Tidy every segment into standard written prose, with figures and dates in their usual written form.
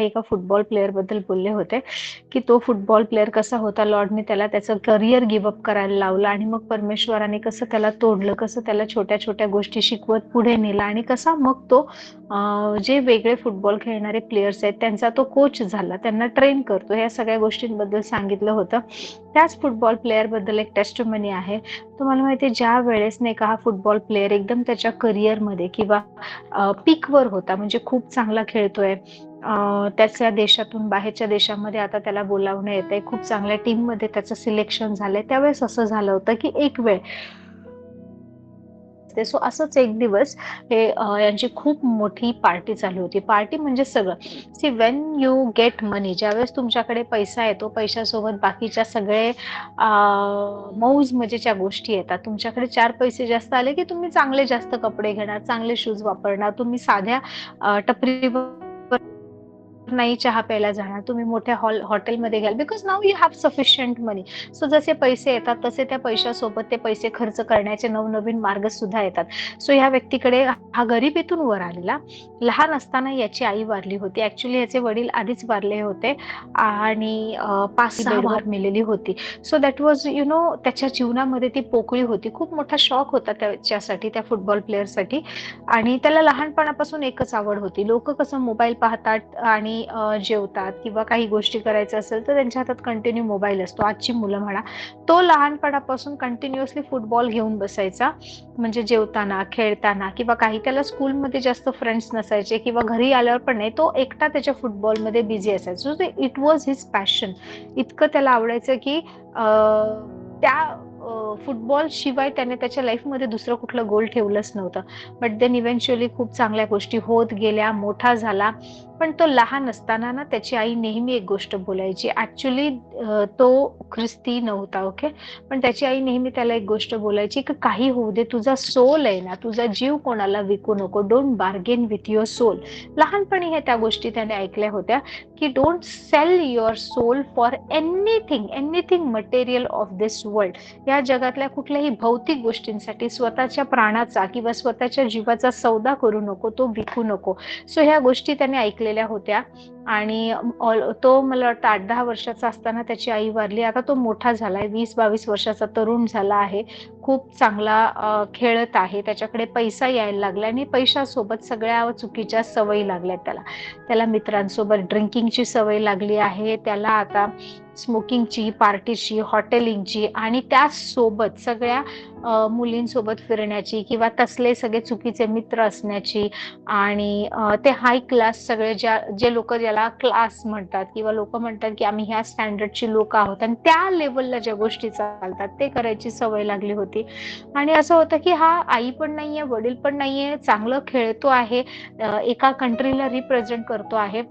एका football player बद्दल बोलले होते, की तो फुटबॉल प्लेअर कसा होता, लॉर्डने त्याला त्याचं करिअर गिव्ह अप करायला लावलं आणि मग परमेश्वराने कसं त्याला तोडलं, कसं त्याला छोट्या-छोट्या गोष्टी शिकवत पुढे नेलं आणि कसा मग तो जे वेगळे फुटबॉल खेळणारे प्लेयर्स आहेत त्यांचा तो कोच झाला, त्यांना ट्रेन करतो. ह्या सगळ्या गोष्टींबद्दल सांगितलं होतं. त्याच फुटबॉल प्लेअर बद्दल एक टेस्टिमनी आहे. तुम्हाला माहिती आहे ज्या वेळेस नाही का हा फुटबॉल प्लेअर एकदम त्याच्या करिअरमध्ये किंवा पीकवर होता, म्हणजे खूप चांगला खेळतोय, त्याच्या देशातून बाहेरच्या देशामध्ये आता त्याला बोलावणं येतंय, खूप चांगल्या टीममध्ये त्याचं सिलेक्शन झालंय, त्यावेळेस असं झालं होतं की एक वेळ सो असंच एक दिवस यांची खूप मोठी पार्टी चालू होती. पार्टी म्हणजे सगळं. See when you get money, ज्यावेळेस तुमच्याकडे पैसा येतो, पैशासोबत बाकीच्या सगळे मौज मजेच्या गोष्टी येतात. तुमच्याकडे 4 पैसे जास्त आले की तुम्ही चांगले जास्त कपडे घेणार, चांगले शूज वापरणार. तुम्ही साध्या टपरीवर नाही चहा प्यायला जाणार, तुम्ही मोठ्या हॉटेलमध्ये घ्याल, because now you have sufficient money. So जसे पैसे येतात तसे त्या पैशासोबत ते पैसे खर्च करण्याचे नवनवीन मार्ग सुद्धा येतात. सो ह्या व्यक्तीकडे हा गरिबीतून वर आलेला. लहान असताना याची आई वारली होती. ऍक्च्युली याचे वडील आधीच वारले होते आणि 5-6 बेडवर मेलेली होती. सो दॅट वॉज त्याच्या जीवनामध्ये ती पोकळी होती. खूप मोठा शॉक होता त्याच्यासाठी, त्या फुटबॉल प्लेअरसाठी. आणि त्याला लहानपणापासून एकच आवड होती. लोक कसं मोबाईल पाहतात आणि जेवतात किंवा काही गोष्टी करायचं असेल तर त्यांच्या हातात कंटिन्यू मोबाईल असतो. आजची मुलं म्हणा, तो लहानपणापासून कंटिन्युअसली फुटबॉल घेऊन बसायचा. म्हणजे जेवताना, खेळताना किंवा काही, त्याला स्कूलमध्ये जास्त फ्रेंड्स नसायचे किंवा घरी आल्यावर पण नाही, तो एकटा त्याच्या फुटबॉलमध्ये बिझी असायचा. So it was his passion. इतकं त्याला आवडायचं की त्या फुटबॉल शिवाय त्याने त्याच्या लाईफमध्ये दुसरं कुठलं गोल ठेवलंच नव्हतं. बट देन इव्हेंच्युअली खूप चांगल्या गोष्टी होत गेल्या, मोठा झाला. पण तो लहान असताना ना त्याची आई नेहमी एक गोष्ट बोलायची. ऍक्च्युली तो ख्रिस्ती नव्हता, ओके, पण त्याची आई नेहमी त्याला एक गोष्ट बोलायची की काही होऊ दे, तुझा सोल आहे ना, तुझा जीव कोणाला विकू नको, don't bargain with your soul. लहानपणी हे त्या गोष्टी त्याने ऐकल्या होत्या की don't sell your soul for anything material of this world. या जगातल्या कुठल्याही भौतिक गोष्टींसाठी स्वतःच्या प्राणाचा किंवा स्वतःच्या जीवाचा सौदा करू नको, तो विकू नको. सो ह्या गोष्टी त्याने ऐकलेल्या होत्या आणि तो मला वाटतं 8-10 वर्षाचा असताना त्याची आई वारली. आता तो मोठा झालाय, 20-22 वर्षाचा तरुण झाला आहे, खूप चांगला खेळत आहे, त्याच्याकडे पैसा यायला लागला आणि पैशासोबत सगळ्या चुकीच्या सवयी लागल्यात त्याला. त्याला मित्रांसोबत ड्रिंकिंगची सवय लागली आहे, त्याला आता स्मोकिंगची, पार्टीची, हॉटेलिंगची आणि त्यासोबत सगळ्या मुलींसोबत फिरण्याची किंवा तसले सगळे चुकीचे मित्र असण्याची आणि ते हाय क्लास सगळे जे लोक ज्याला क्लास म्हणतात किंवा लोक म्हणतात की आम्ही ह्या स्टँडर्डची लोक आहोत आणि त्या लेवलला ज्या गोष्टी चालतात ते करायची सवय लागली होती. आणि असं होतं की हा आई पण नाहीये, वडील पण नाहीये, चांगलं खेळतो आहे, एका कंट्रीला रिप्रेझेंट करतो आहे.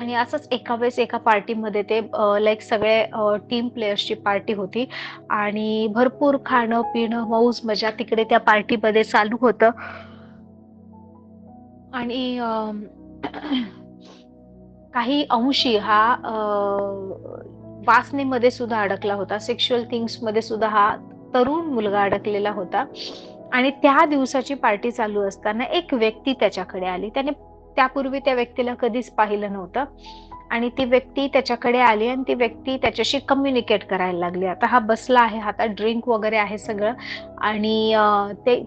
आणि असंच एका वेळेस एका पार्टीमध्ये ते लाईक सगळे टीम प्लेयर्सची पार्टी होती आणि भरपूर खाणं पिणं मौज मजा तिकडे त्या पार्टीमध्ये चालू होतं. आणि काही अंशी हा वासनेमध्ये सुद्धा अडकला होता, सेक्शुअल थिंग्स मध्ये सुद्धा हा तरुण मुलगा अडकलेला होता. आणि त्या दिवसाची पार्टी चालू असताना एक व्यक्ती त्याच्याकडे आली. त्याने त्यापूर्वी त्या व्यक्तीला कधीच पाहिलं नव्हतं आणि ती व्यक्ती त्याच्याकडे आली आणि ती व्यक्ती त्याच्याशी कम्युनिकेट करायला लागली. आता हा बसला आहे, हातात ड्रिंक वगैरे आहे सगळं आणि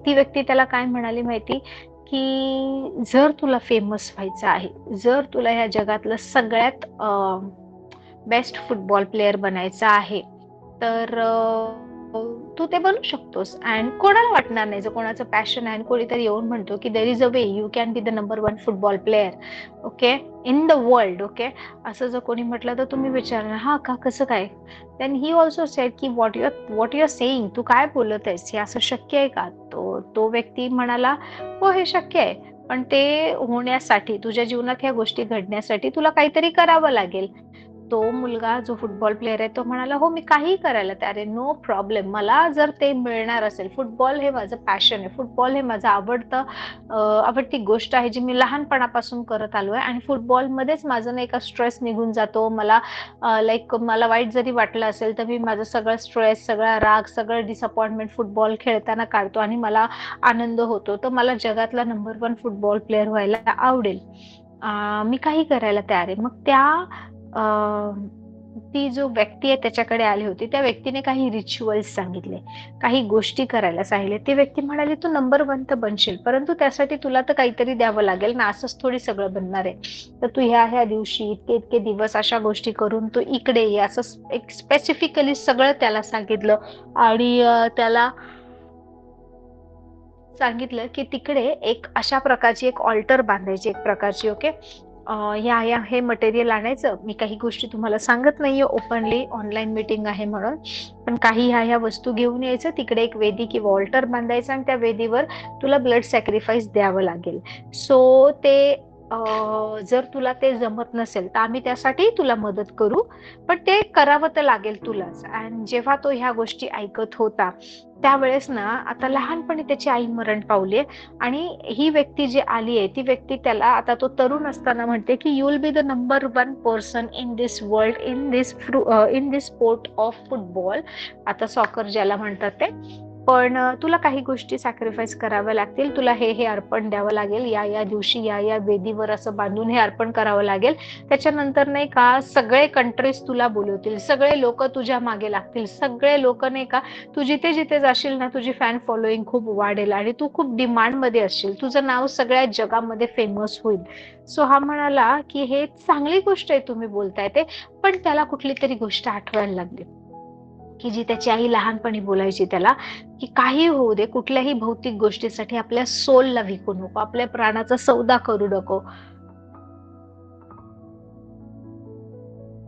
ती व्यक्ती त्याला काय म्हणाली माहिती, की जर तुला फेमस व्हायचं आहे, जर तुला ह्या जगातलं सगळ्यात बेस्ट फुटबॉल प्लेअर बनायचं आहे तर तू ते बनू शकतोस. अँड कोणाला वाटणार नाही, जर कोणाचं पॅशन आहे आणि कोणीतरी येऊन म्हणतो की there is a way you can be the number 1 football player, okay, in the world, okay, असं जर कोणी म्हटलं तर तुम्ही विचारणार हा का, कसं काय. देन ही ऑल्सो सेड की व्हॉट यू आर सेइंग, तू काय बोलत आहेस, हे असं शक्य आहे का. तो व्यक्ती म्हणाला हो हे शक्य आहे, पण ते होण्यासाठी, तुझ्या जीवनात ह्या गोष्टी घडण्यासाठी तुला काहीतरी करावं लागेल. तो मुलगा जो फुटबॉल प्लेअर आहे तो म्हणाला हो मी काही करायला तयार आहे, नो प्रॉब्लेम, मला जर ते मिळणार असेल. फुटबॉल हे माझं पॅशन आहे, फुटबॉल हे माझं आवडती गोष्ट आहे जी मी लहानपणापासून करत आलोय आणि फुटबॉलमध्येच माझं नाही का स्ट्रेस निघून जातो. मला लाईक मला वाईट जरी वाटलं असेल तर मी माझं सगळं स्ट्रेस, सगळा राग, सगळं डिसअपॉइंटमेंट फुटबॉल खेळताना काढतो आणि मला आनंद होतो. तर मला जगातला नंबर 1 फुटबॉल प्लेअर व्हायला आवडेल. मी काही करायला तयार आहे. मग त्या ती जो व्यक्ती आहे त्याच्याकडे आली होती. त्या व्यक्तीने काही रिच्युअल्स सांगितले, काही गोष्टी करायला सांगितले. ती व्यक्ती म्हणाली, "तू नंबर 1 तर बनशील, परंतु त्यासाठी तुला तर काहीतरी द्यावं लागेल ना, असंच थोडी सगळं बनणार आहे. तर तू ह्या-ह्या दिवशी, इतके-इतके दिवस अशा गोष्टी करून तू इकडे ये." असं एक स्पेसिफिकली सगळं त्याला सांगितलं आणि त्याला सांगितलं, की तिकडे एक अशा प्रकारची एक ऑल्टर बांधायची एक प्रकारची, ओके. या हे मटेरियल आणायचं. मी काही गोष्टी तुम्हाला सांगत नाहीये ओपनली, ऑनलाईन मीटिंग आहे म्हणून. पण काही ह्या वस्तू घेऊन यायचं. तिकडे एक वेदी किंवा ऑल्टर बांधायचं आणि त्या वेदीवर तुला ब्लड सॅक्रिफाईस द्यावं लागेल. सो ते जर तुला ते जमत नसेल तर आम्ही त्यासाठी तुला मदत करू, पण ते करावं तर लागेल तुलाच. आणि जेव्हा तो ह्या गोष्टी ऐकत होता त्यावेळेस ना, आता लहानपणी त्याची आई मरण पावली आणि ही व्यक्ती जी आली आहे ती व्यक्ती त्याला, आता तो तरुण असताना म्हणते की you will be the number 1 person in this world, in this sport of football, आता सॉकर ज्याला म्हणतात ते. पण तुला काही गोष्टी सॅक्रिफाईस कराव्या लागतील. तुला हे अर्पण द्यावं लागेल. या दिवशी या वेदीवर असं बांधून हे अर्पण करावं लागेल. त्याच्यानंतर नाही का सगळे कंट्रीज तुला बोलवतील, सगळे लोक तुझ्या मागे लागतील, सगळे लोक नाही का, तू जिथे जिथे जाशील ना तुझी फॅन फॉलोईंग खूप वाढेल आणि तू खूप डिमांड मध्ये असशील, तुझं नाव सगळ्या जगामध्ये फेमस होईल. सो हा म्हणाला की हे चांगली गोष्ट आहे तुम्ही बोलताय ते, पण त्याला कुठली तरी गोष्ट आठवायला लागली की जी त्याची आई लहानपणी बोलायची त्याला, की काही होऊ दे, कुठल्याही भौतिक गोष्टीसाठी आपल्या सोलला विकू नको, आपल्या प्राणाचा सौदा करू नको.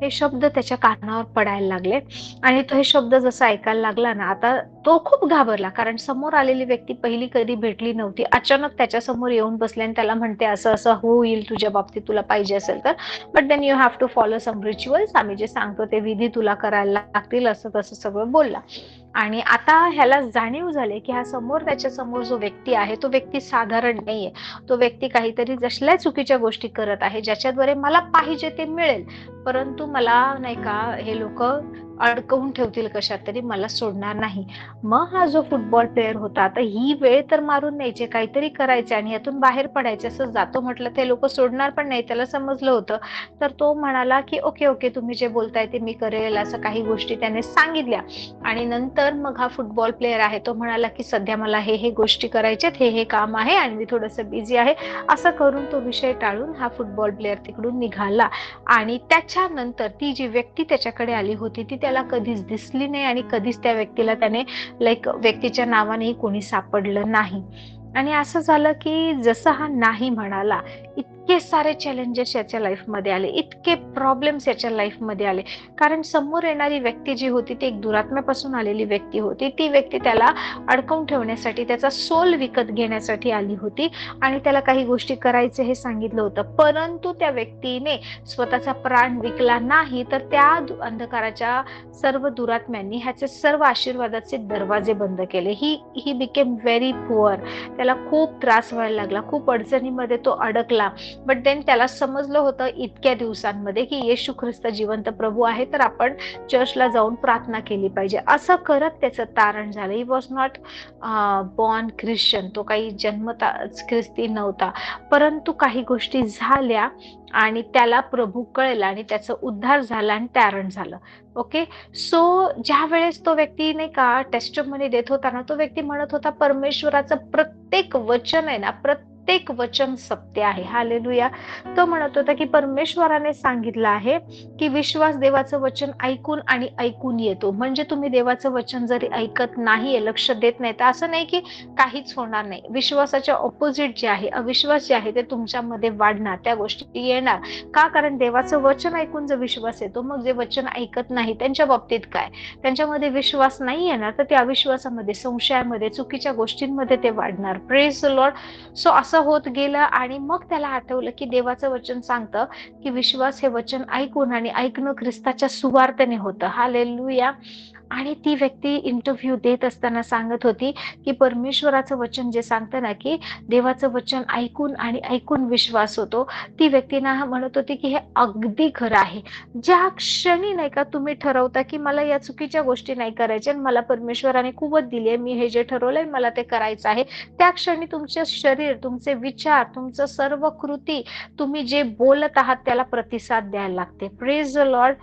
हे शब्द त्याच्या कानावर पडायला लागले आणि तो हे शब्द जसा ऐकायला लागला ना, आता तो खूप घाबरला, कारण समोर आलेली व्यक्ती पहिली कधी भेटली नव्हती. अचानक त्याच्या समोर येऊन बसले आणि त्याला म्हणते, असं असं होईल तुझ्या बाबतीत, तुला पाहिजे असेल तर, but then you have to follow some rituals, आम्ही जे सांगतो ते विधी तुला करायला लागतील, असं तसं सगळं बोलला. आणि आता ह्याला जाणीव झाली की हा समोर, त्याच्या समोर जो व्यक्ती आहे तो व्यक्ती साधारण नाहीये. तो व्यक्ती काहीतरी जसल्या चुकीच्या गोष्टी करत आहे ज्याच्याद्वारे मला पाहिजे ते मिळेल, परंतु मला नाही का हे लोक अडकवून ठेवतील कशात तरी, मला सोडणार नाही. मग हा जो फुटबॉल प्लेअर होता, आता ही वेळ तर मारून न्यायचे, काहीतरी करायचे आणि यातून बाहेर पडायचे. असं जातो म्हटलं ते लोक सोडणार पण नाही, त्याला समजलं होतं. तर तो म्हणाला की ओके ओके, तुम्ही जे बोलताय ते मी करेल, असं काही गोष्टी त्याने सांगितल्या. आणि नंतर मग हा फुटबॉल प्लेअर आहे तो म्हणाला की सध्या मला हे गोष्टी करायच्यात, हे काम आहे आणि मी थोडस बिझी आहे. असं करून तो विषय टाळून हा फुटबॉल प्लेअर तिकडून निघाला. आणि त्याच्यानंतर ती जी व्यक्ती त्याच्याकडे आली होती ती त्याला कधीच दिसली नाही आणि कधीच त्या व्यक्तीला त्याने व्यक्तीच्या नावानेही कोणी सापडलं नाही. आणि असं झालं की जसं हा नाही म्हणाला, इतके सारे चॅलेंजेस याच्या लाईफमध्ये आले, इतके प्रॉब्लेम्स याच्या लाईफमध्ये आले. कारण समोर येणारी व्यक्ती जी होती ती एक दुरात्म्यापासून आलेली व्यक्ती होती. ती व्यक्ती त्याला अडकवून ठेवण्यासाठी, त्याचा सोल विकत घेण्यासाठी आली होती आणि त्याला काही गोष्टी करायचे हे सांगितलं होतं. परंतु त्या व्यक्तीने स्वतःचा प्राण विकला नाही, तर त्या अंधकाराच्या सर्व दुरात्म्यांनी ह्याचे सर्व आशीर्वादाचे दरवाजे बंद केले. He became very poor. त्याला खूप त्रास व्हायला लागला, खूप अडचणीमध्ये तो अडकला. बट देन त्याला समजलं होतं इतक्या दिवसांमध्ये की येशू ख्रिस्त जिवंत प्रभू आहे, तर आपण चर्चला जाऊन प्रार्थना केली पाहिजे. असं करत त्याचं तारण झालं. He was not born Christian, तो काही जन्मताच ख्रिस्ती नव्हता, परंतु काही गोष्टी झाल्या आणि त्याला प्रभू कळला आणि त्याचा उद्धार झाला आणि तारण झालं. ओके. सो ज्या वेळेस तो व्यक्ती नाही का टेस्टिमनी देत होता ना, तो व्यक्ती म्हणत होता परमेश्वराचं प्रत्येक वचन आहे ना, प्रत्येक वचन सत्य आहे. हालेलुया. तो म्हणत होता की परमेश्वराने सांगितलं आहे की विश्वास देवाचं वचन ऐकून आणि ऐकून येतो. म्हणजे तुम्ही देवाचं वचन जरी ऐकत नाहीये, लक्ष देत नाही, तर असं नाही की काहीच होणार नाही. विश्वासाच्या ऑपोजिट जे आहे, अविश्वास जे आहे ते तुमच्यामध्ये वाढणार, त्या गोष्टी येणार. का? कारण देवाचं वचन ऐकून जर विश्वास येतो, मग जे वचन ऐकत नाही त्यांच्या बाबतीत काय? त्यांच्यामध्ये विश्वास नाही येणार, तर ते अविश्वासामध्ये, संशयामध्ये, चुकीच्या गोष्टींमध्ये ते वाढणार. Praise the Lord. सो असं होत गेलं आणि मग त्याला आठवलं की देवाचं वचन सांगतं की विश्वास हे वचन ऐकून आणि ऐकणं ख्रिस्ताच्या सुवार्तेने होतं. हालेलुया. आणि ती व्यक्ती इंटरव्ह्यू देत असताना सांगत होती की परमेश्वराचं वचन जे सांगतं ना की देवाचं वचन ऐकून आणि ऐकून विश्वास होतो, ती व्यक्ती ना म्हणत होती की हे अगदी खरं आहे. ज्या क्षणी नाही का तुम्ही ठरवता की मला या चुकीच्या गोष्टी नाही करायच्या, मला परमेश्वराने कुवत दिली आहे, मी हे जे ठरवलंय मला ते करायचं आहे, त्या क्षणी तुमचं शरीर, तुमचं तुमचे विचार, तुमचं सर्व कृती, तुम्ही जे बोलत आहात त्याला प्रतिसाद द्यायला लागते. Praise the Lord.